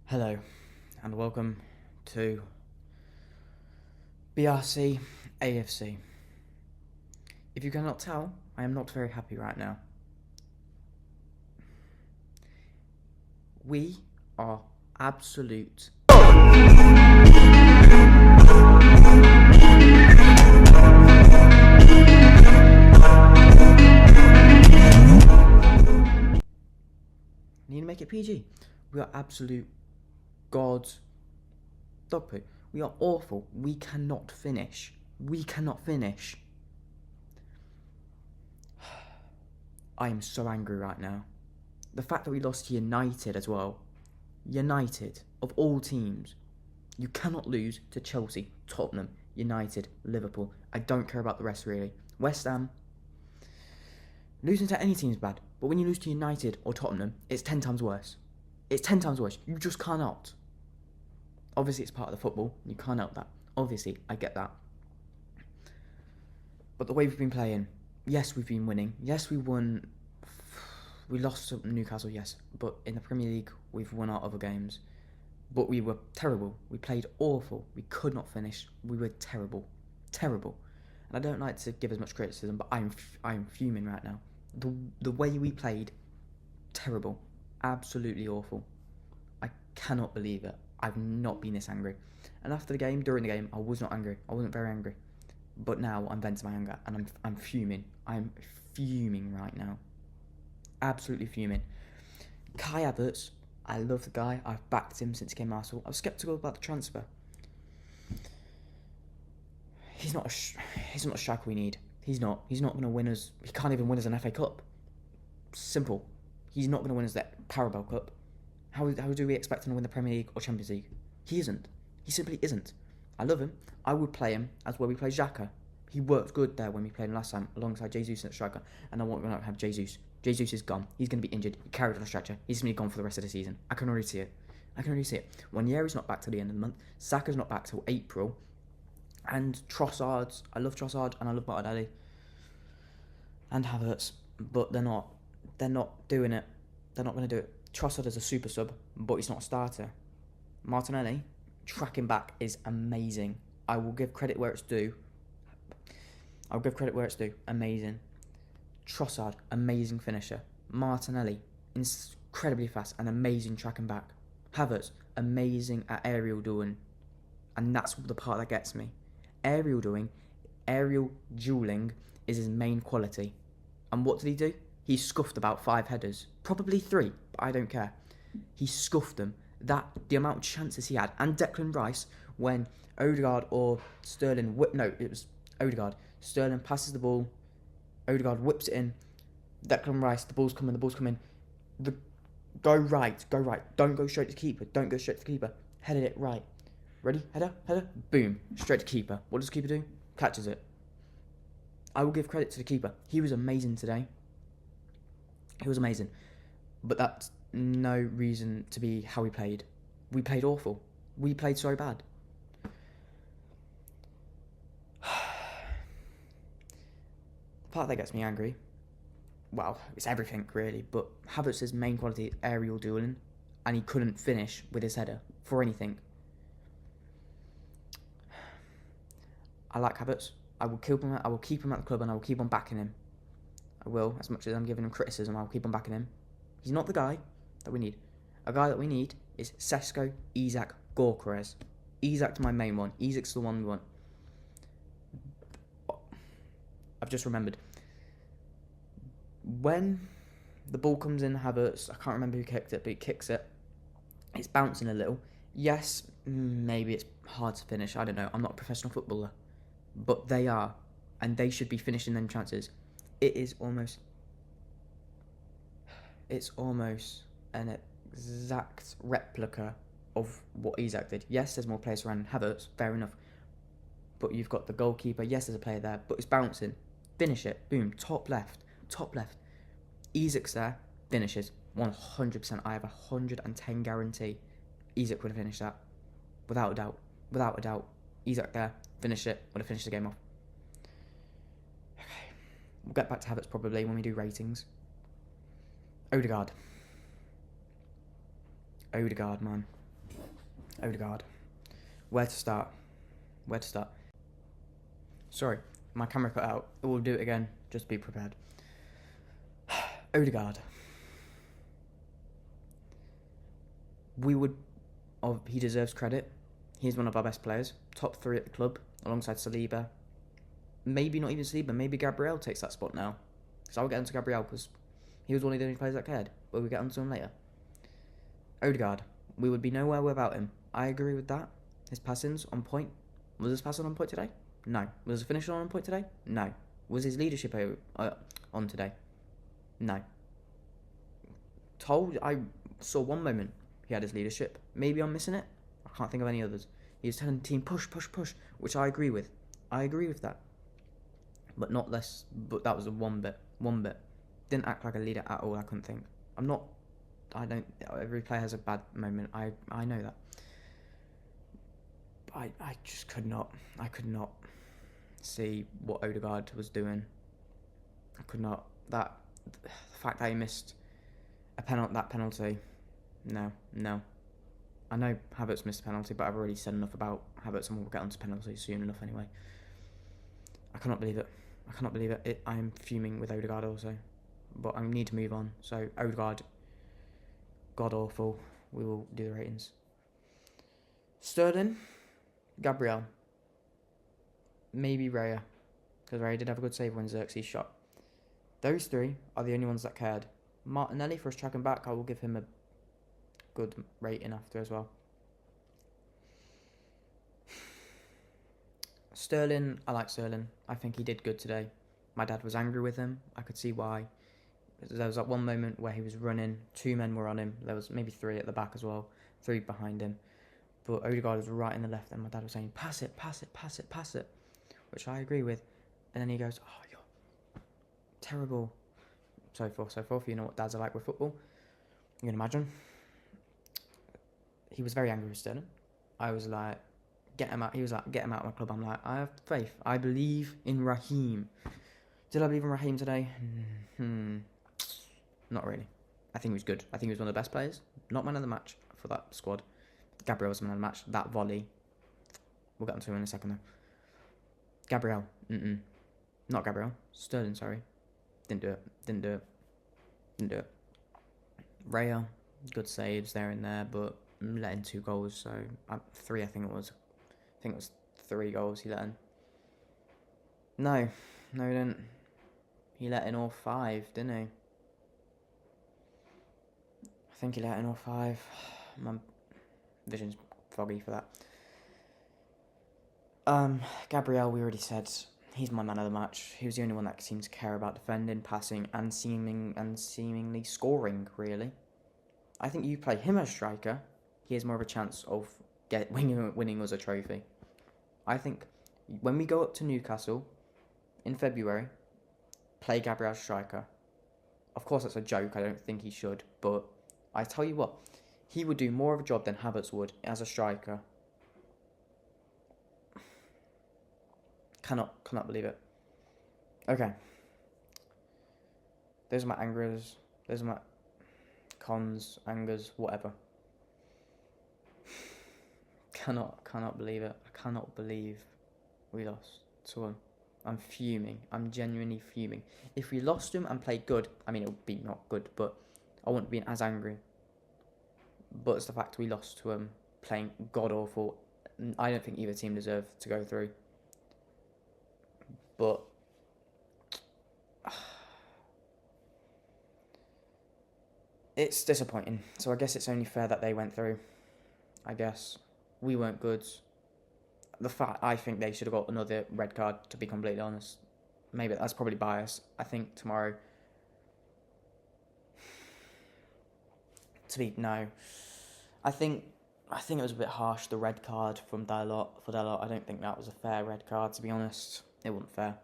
Hello, and welcome to BRC AFC. If you cannot tell, I am not very happy right now. We are absolute. Need to make it PG. We are absolute God's dog poo. We are awful. We cannot finish. I am so angry right now. The fact that we lost to United as well. United, of all teams. You cannot lose to Chelsea, Tottenham, United, Liverpool. I don't care about the rest really. West Ham. Losing to any team is bad. But when you lose to United or Tottenham, it's 10 times worse. It's 10 times worse. You just cannot. Obviously, it's part of the football. You can't help that. Obviously, I get that. But the way we've been playing, yes, we've been winning. Yes, we won. We lost to Newcastle, yes. But in the Premier League, we've won our other games. But we were terrible. We played awful. We could not finish. We were terrible. Terrible. And I don't like to give as much criticism, but I'm fuming right now. The way we played, terrible. Absolutely awful. I cannot believe it. I've not been this angry. And after the game, during the game, I was not angry. I wasn't very angry. But now I'm venting my anger and I'm fuming. I'm fuming right now. Absolutely fuming. Kai Havertz, I love the guy. I've backed him since he came to Arsenal. I was sceptical about the transfer. He's not a striker we need. He's not going to win us. He can't even win us an FA Cup. Simple. He's not going to win us that Carabao Cup. How do we expect him to win the Premier League or Champions League? He isn't. He simply isn't. I love him. I would play him as where we play Xhaka. He worked good there when we played him last time alongside Jesus at striker. And I want to have Jesus. Jesus is gone. He's going to be injured. He carried on a stretcher. He's going to be gone for the rest of the season. I can already see it. When Yeri's not back till the end of the month, Saka's not back till April, and Trossard's. I love Trossard and I love Martinelli and Havertz, but they're not doing it. They're not going to do it. Trossard is a super sub, but he's not a starter. Martinelli, tracking back is amazing. I will give credit where it's due. Amazing. Trossard, amazing finisher. Martinelli, incredibly fast and amazing tracking back. Havertz, amazing at aerial dueling. And that's the part that gets me. Aerial dueling is his main quality. And what did he do? He scuffed about 5 headers. Probably 3, but I don't care. He scuffed them. The amount of chances he had. And Declan Rice, when Odegaard or Sterling... it was Odegaard. Sterling passes the ball. Odegaard whips it in. Declan Rice, the ball's coming. Go right. Don't go straight to the keeper. Headed it right. Ready? Header. Boom. Straight to keeper. What does the keeper do? Catches it. I will give credit to the keeper. He was amazing today. He was amazing. But that's no reason to be how we played. We played awful. We played so bad. The part that gets me angry, well, it's everything really, but Havertz's main quality is aerial dueling, and he couldn't finish with his header for anything. I like Havertz. I will keep him at the club and I will keep on backing him. I will, as much as I'm giving him criticism, I will keep on backing him. He's not the guy that we need. A guy that we need is Sesko, Isak, Gorkarez. Isak's my main one. Isak's the one we want. I've just remembered. When the ball comes in, Havertz, I can't remember who kicked it, but he kicks it. It's bouncing a little. Yes, maybe it's hard to finish. I don't know. I'm not a professional footballer. But they are. And they should be finishing them chances. It's almost an exact replica of what Isak did. Yes, there's more players around Havertz, fair enough. But you've got the goalkeeper. Yes, there's a player there, but it's bouncing. Finish it. Boom. Top left. Isak's there. Finishes. 100%. I have 110 guarantee. Isak would have finished that. Without a doubt. Isak there. Finish it. Would have finished the game off. Okay. We'll get back to Havertz probably when we do ratings. Odegaard, man. Odegaard. Where to start? Where to start? Sorry, my camera cut out. We'll do it again. Just be prepared. Odegaard. He deserves credit. He's one of our best players. Top 3 at the club, alongside Saliba. Maybe not even Saliba, maybe Gabriel takes that spot now. So I'll get onto Gabriel because he was one of the only players that cared. But we'll get onto him later. Odegaard. We would be nowhere without him. I agree with that. His passing's on point. Was his passing on point today? No. Was his finishing on point today? No. Was his leadership on today? No. I saw one moment he had his leadership. Maybe I'm missing it. I can't think of any others. He was telling the team push, push, push, which I agree with. I agree with that. But not less. But that was one bit. Didn't act like a leader at all. I couldn't think. Every player has a bad moment. I know that. But I just could not see what Odegaard was doing. I could not. The fact that he missed that penalty. No. I know Havertz missed a penalty, but I've already said enough about Havertz and we'll get onto penalties soon enough anyway. I cannot believe it. I am fuming with Odegaard also. But I need to move on. So Odegaard, god awful. We will do the ratings. Sterling, Gabriel, maybe Raya, because Raya did have a good save when Xerxes shot. Those 3 are the only ones that cared. Martinelli, for us tracking back, I will give him a good rating after as well. Sterling, I like Sterling. I think he did good today. My dad was angry with him. I could see why. There was that one moment where he was running. 2 men were on him. There was maybe 3 at the back as well. 3 behind him. But Odegaard was right in the left and my dad was saying, pass it. Which I agree with. And then he goes, oh, you're terrible. So forth. You know what dads are like with football. You can imagine. He was very angry with Sterling. I was like, get him out. He was like, get him out of my club. I'm like, I have faith. I believe in Raheem. Did I believe in Raheem today? Not really. I think he was good. I think he was one of the best players. Not man of the match for that squad. Gabriel was man of the match. That volley. We'll get onto him in a second though. Gabriel. Not Gabriel. Sterling, sorry. Didn't do it. Raya. Good saves there and there, but let in 2 goals. So 3, I think it was. 3 goals he let in. No, he didn't. He let in all 5, didn't he? I think he let in all 5. My vision's foggy for that. Gabriel, we already said, he's my man of the match. He was the only one that seemed to care about defending, passing, and seemingly scoring, really. I think you play him as striker, he has more of a chance of winning us a trophy. I think when we go up to Newcastle in February, play Gabriel striker. Of course, that's a joke. I don't think he should. But I tell you what, he would do more of a job than Havertz would as a striker. Cannot believe it. Okay. Those are my angers. Those are my cons, angers, whatever. Cannot believe it. I cannot believe we lost to him. I'm fuming. I'm genuinely fuming. If we lost him and played good, I mean, it would be not good, but I wouldn't be as angry. But it's the fact we lost to him playing god-awful. I don't think either team deserved to go through. But it's disappointing. So I guess it's only fair that they went through. I guess. We weren't good. I think they should have got another red card, to be completely honest. Maybe that's probably bias. I think tomorrow... I think it was a bit harsh, the red card for Dalot. I don't think that was a fair red card, to be honest. It wasn't fair.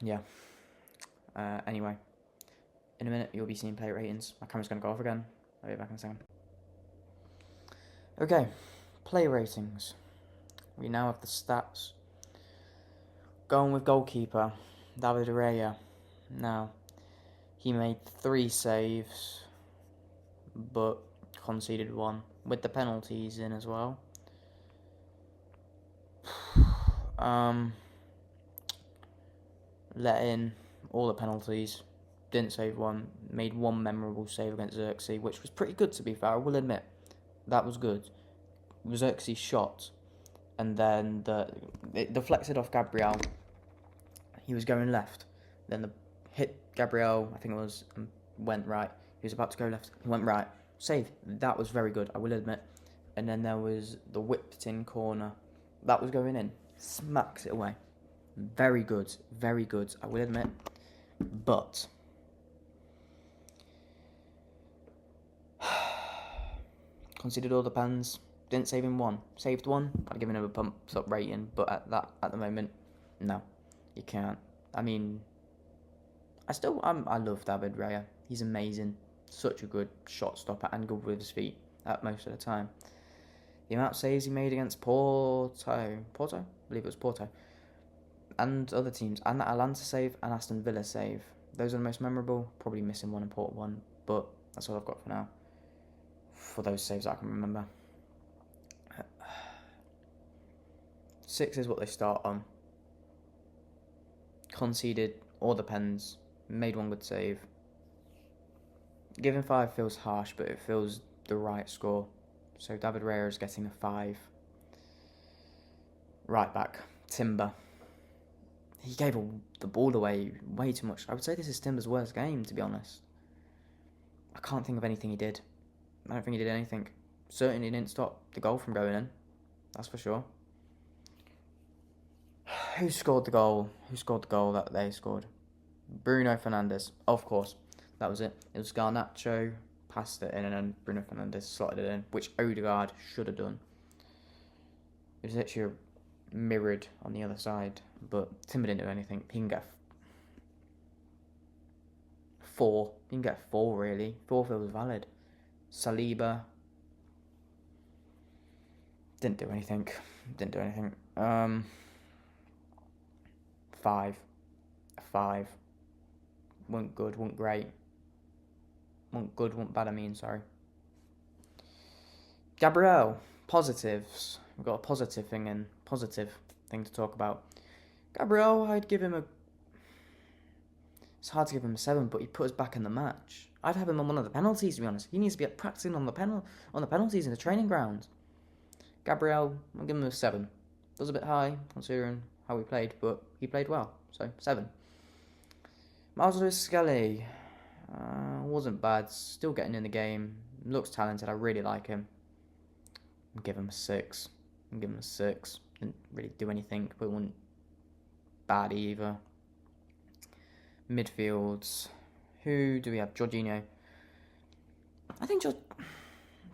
Yeah. Anyway. In a minute, you'll be seeing player ratings. My camera's going to go off again. I'll be back in a second. Okay. Player ratings. We now have the stats. Going with goalkeeper, David Raya. Now, he made 3 saves, but conceded 1. with the penalties in as well. Let in all the penalties, didn't save one, made one memorable save against Xerxes, which was pretty good to be fair, I will admit. That was good. Xerxes shot, and then it deflected off Gabriel. He was going left. Then the hit Gabriel, I think it was, and went right. He was about to go left. He went right. Save. That was very good, I will admit. And then there was the whipped in corner. That was going in. Smacks it away. Very good. Very good, I will admit. But conceded all the pens. Didn't save him one. Saved one. I'd given him a pumps up rating, but at the moment, no, you can't. I mean, I love David Raya. He's amazing. Such a good shot stopper and good with his feet at most of the time. The amount of saves he made against Porto, I believe it was Porto, and other teams, and that Atalanta save and Aston Villa save. Those are the most memorable. Probably missing one important one, but that's all I've got for now. For those saves I can remember. 6 is what they start on. Conceded all the pens, made one good save. Giving 5 feels harsh, but it feels the right score. So David Raya is getting a 5. Right back, Timber. He gave the ball away way too much. I would say this is Timber's worst game, to be honest. I can't think of anything he did. I don't think he did anything. Certainly didn't stop the goal from going in. That's for sure. Who scored the goal? Who scored the goal that they scored? Bruno Fernandes. Of course. That was it. It was Garnacho, passed it in, and then Bruno Fernandes slotted it in, which Odegaard should have done. It was literally mirrored on the other side, but Timber didn't do anything. He can get 4. He can get 4, really. 4 feels valid. Saliba didn't do anything. 5. A 5. Wasn't good, wasn't great. Wasn't good, wasn't bad, sorry. Gabriel, positives. We've got a positive thing to talk about. Gabriel, I'd give him a... It's hard to give him a 7, but he put us back in the match. I'd have him on one of the penalties, to be honest. He needs to be practicing on the penalties in the training ground. Gabriel, I'll give him a 7. It was a bit high, considering how he played, but he played well, so 7. Miles Lewis-Skelly, wasn't bad, still getting in the game, looks talented, I really like him. I'll give him a 6. Didn't really do anything, but wasn't bad either. Midfields, who do we have? Jorginho. I think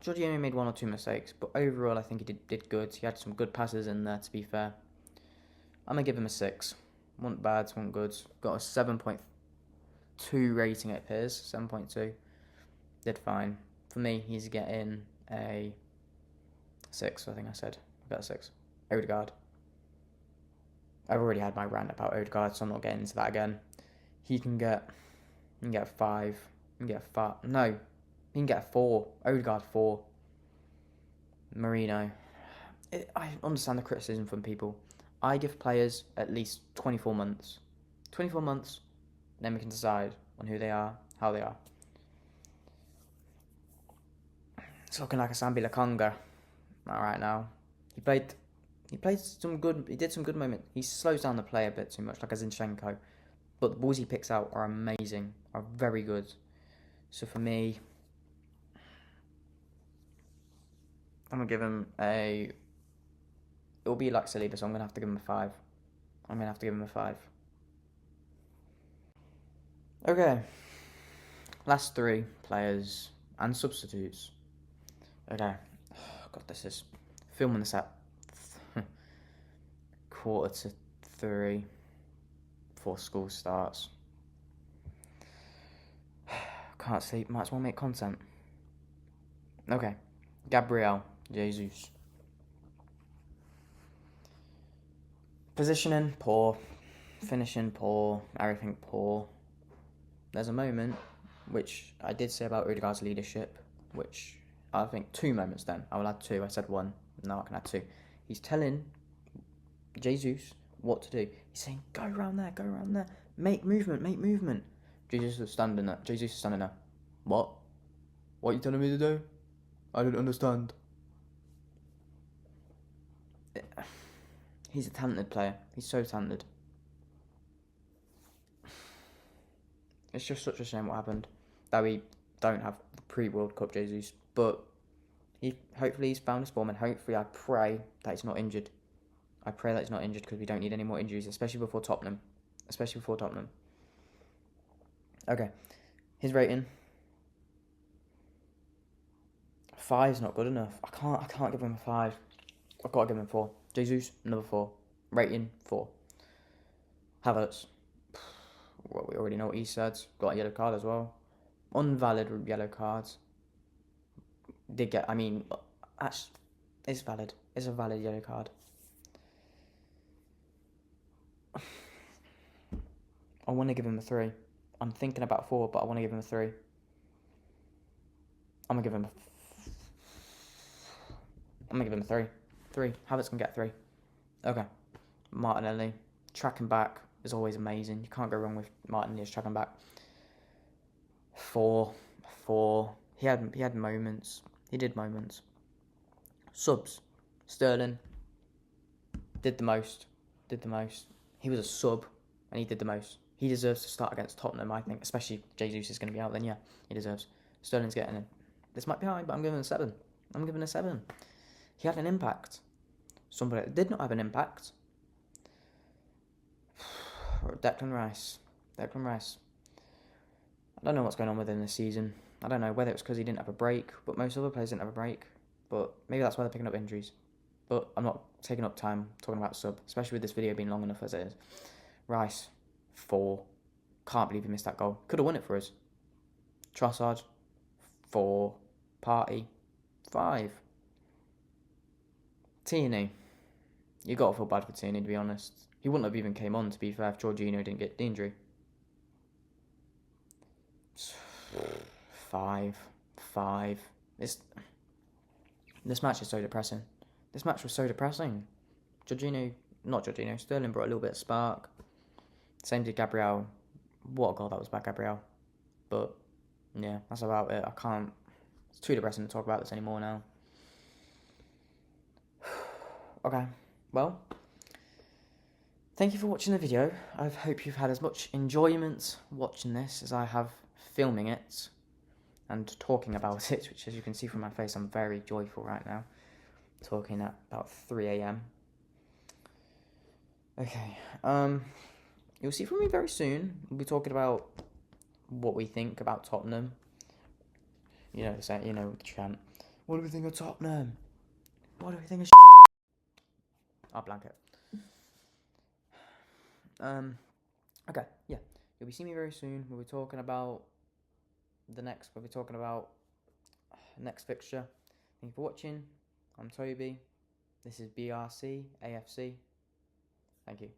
Jorginho made 1 or 2 mistakes, but overall I think he did good. He had some good passes in there, to be fair. I'm going to give him a 6. Wasn't bad, wasn't good. Got a 7.2 rating, it appears. 7.2. Did fine. For me, he's getting a 6, I think I said. I got a 6. Odegaard. I've already had my rant about Odegaard, so I'm not getting into that again. He can get a 5. He can get a 5. No. He can get a 4. Odegaard 4. Marino. I understand the criticism from people. I give players at least 24 months. 24 months, then we can decide on who they are, how they are. It's looking like a Sambi Lokonga right now. He did some good moments. He slows down the play a bit too much, like a Zinchenko. But the balls he picks out are amazing, are very good. So for me, I'm going to give him a... It'll be like Saliba, so I'm going to have to give him a 5. Okay. Last 3 players and substitutes. Okay. Oh, God, this is... Filming this at 2:45 before school starts. Can't sleep, might as well make content. Okay. Gabriel Jesus. Positioning, poor. Finishing, poor. Everything, poor. There's a moment, which I did say about Odegaard's leadership, which I think 2 moments then. I will add 2. I said 1. Now I can add 2. He's telling Jesus what to do. He's saying, go around there. Make movement. Jesus is standing there. What? What are you telling me to do? I don't understand. He's a talented player. He's so talented. It's just such a shame what happened. That we don't have the pre-World Cup Jesus. But hopefully he's found his form, and hopefully I pray that he's not injured. I pray that he's not injured, because we don't need any more injuries, especially before Tottenham. Okay. His rating. 5's not good enough. I can't give him a 5. I've got to give him a 4. Jesus, another 4. Rating, 4. Havertz. Well, we already know what he said. Got a yellow card as well. Unvalid yellow cards. It's valid. It's a valid yellow card. I want to give him a 3. I'm thinking about 4, but I want to give him a 3. I'm going to give him a 3. 3. Havertz can get 3. Okay. Martinelli. Tracking back is always amazing. You can't go wrong with Martinelli's tracking back. 4. He had moments. He did moments. Subs. Sterling. Did the most. He was a sub, and he did the most. He deserves to start against Tottenham, I think. Especially if Jesus is going to be out, then yeah, he deserves. Sterling's getting in. This might be high, but I'm giving it a 7. He had an impact. Somebody that did not have an impact. Declan Rice. I don't know what's going on with him this season. I don't know whether it's because he didn't have a break, but most other players didn't have a break. But maybe that's why they're picking up injuries. But I'm not taking up time talking about sub, especially with this video being long enough as it is. Rice, 4. Can't believe he missed that goal. Could have won it for us. Trossard, 4. Partey, 5. Tierney. You got to feel bad for Tierney, to be honest. He wouldn't have even came on, to be fair, if Jorginho didn't get the injury. 5. This match is so depressing. This match was so depressing. Sterling brought a little bit of spark. Same did Gabriel. What a goal that was by Gabriel. But, yeah, that's about it. It's too depressing to talk about this anymore now. Okay, well, thank you for watching the video. I hope you've had as much enjoyment watching this as I have filming it and talking about it, which, as you can see from my face, I'm very joyful right now, talking at about 3 a.m. Okay, you'll see from me very soon. We'll be talking about what we think about Tottenham. You know the chant. What do we think of Tottenham? What do we think of I'll blank it. Okay, yeah. You'll be seeing me very soon. We'll be talking about next fixture. Thank you for watching. I'm Toby. This is BRC AFC. Thank you.